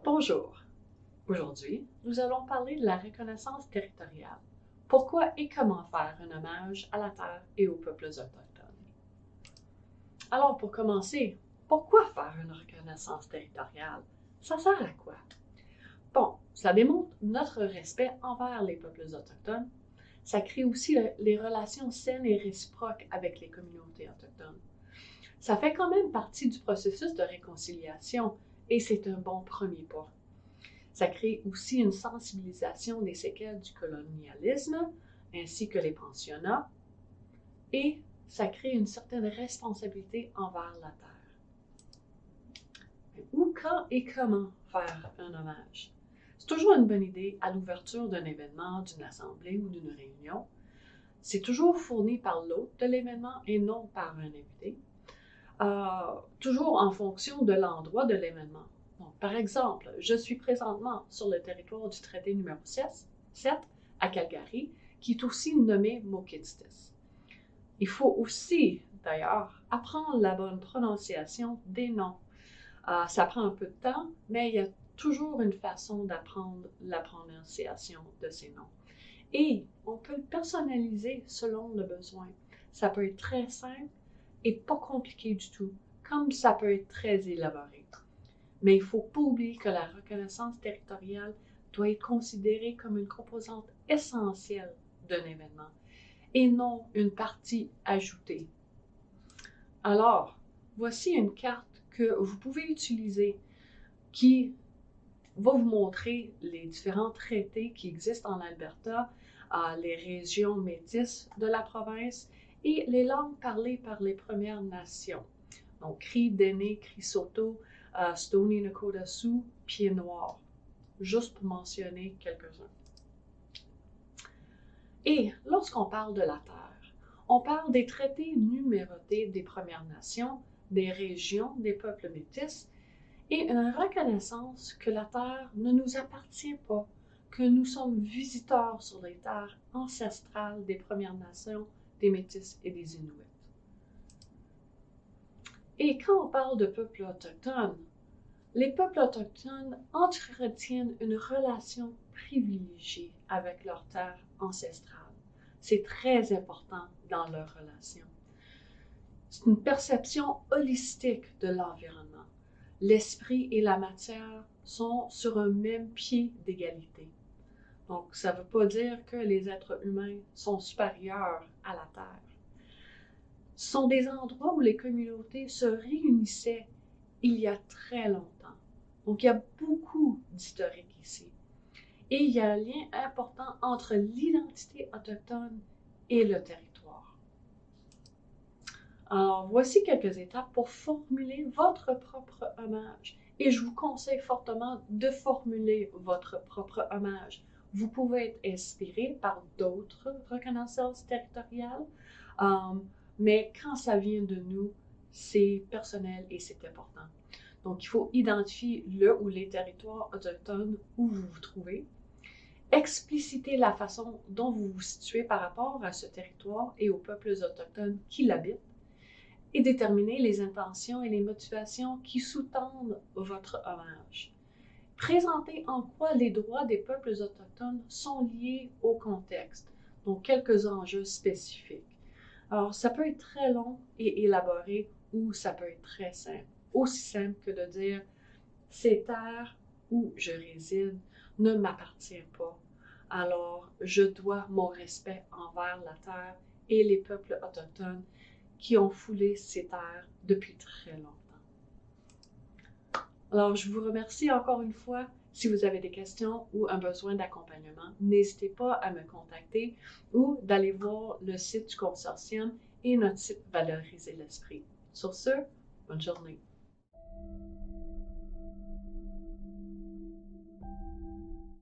Bonjour. Aujourd'hui, nous allons parler de la reconnaissance territoriale. Pourquoi et comment faire un hommage à la Terre et aux peuples autochtones. Alors, pour commencer, pourquoi faire une reconnaissance territoriale? Ça sert à quoi? Bon, ça démontre notre respect envers les peuples autochtones. Ça crée aussi les relations saines et réciproques avec les communautés autochtones. Ça fait quand même partie du processus de réconciliation et c'est un bon premier pas. Ça crée aussi une sensibilisation des séquelles du colonialisme, ainsi que les pensionnats, et ça crée une certaine responsabilité envers la Terre. Où, quand et comment faire un hommage? C'est toujours une bonne idée à l'ouverture d'un événement, d'une assemblée ou d'une réunion. C'est toujours fourni par l'hôte de l'événement et non par un invité. Toujours en fonction de l'endroit de l'événement. Donc, par exemple, je suis présentement sur le territoire du traité numéro 7 à Calgary, qui est aussi nommé Mohkinstsis. Il faut aussi, d'ailleurs, apprendre la bonne prononciation des noms. Ça prend un peu de temps, mais il y a toujours une façon d'apprendre la prononciation de ces noms. Et on peut le personnaliser selon le besoin. Ça peut être très simple et pas compliqué du tout, comme ça peut être très élaboré. Mais il ne faut pas oublier que la reconnaissance territoriale doit être considérée comme une composante essentielle d'un événement et non une partie ajoutée. Alors, voici une carte que vous pouvez utiliser qui va vous montrer les différents traités qui existent en Alberta, les régions métisses de la province et les langues parlées par les Premières Nations. Donc, Cri, Dene, Cri Soto, Stoney Nakoda Sioux, Pieds Noirs, juste pour mentionner quelques-uns. Et lorsqu'on parle de la Terre, on parle des traités numérotés des Premières Nations, des régions, des peuples métis, et une reconnaissance que la Terre ne nous appartient pas, que nous sommes visiteurs sur les terres ancestrales des Premières Nations, des Métis et des Inuits. Et quand on parle de peuples autochtones, les peuples autochtones entretiennent une relation privilégiée avec leurs terres ancestrales. C'est très important dans leur relation. C'est une perception holistique de l'environnement. L'esprit et la matière sont sur un même pied d'égalité. Donc, ça ne veut pas dire que les êtres humains sont supérieurs à la Terre. Ce sont des endroits où les communautés se réunissaient il y a très longtemps. Donc, il y a beaucoup d'historique ici. Et il y a un lien important entre l'identité autochtone et le territoire. Alors, voici quelques étapes pour formuler votre propre hommage. Et je vous conseille fortement de formuler votre propre hommage. Vous pouvez être inspiré par d'autres reconnaissances territoriales, mais quand ça vient de nous, c'est personnel et c'est important. Donc, il faut identifier le ou les territoires autochtones où vous vous trouvez, expliciter la façon dont vous vous situez par rapport à ce territoire et aux peuples autochtones qui l'habitent, et déterminer les intentions et les motivations qui sous-tendent votre hommage. Présenter en quoi les droits des peuples autochtones sont liés au contexte, donc quelques enjeux spécifiques. Alors, ça peut être très long et élaboré ou ça peut être très simple. Aussi simple que de dire « ces terres où je réside ne m'appartiennent pas, alors je dois mon respect envers la terre et les peuples autochtones qui ont foulé ces terres depuis très longtemps. » Alors, je vous remercie encore une fois. Si vous avez des questions ou un besoin d'accompagnement, n'hésitez pas à me contacter ou d'aller voir le site du consortium et notre site Valoriser l'esprit. Sur ce, bonne journée.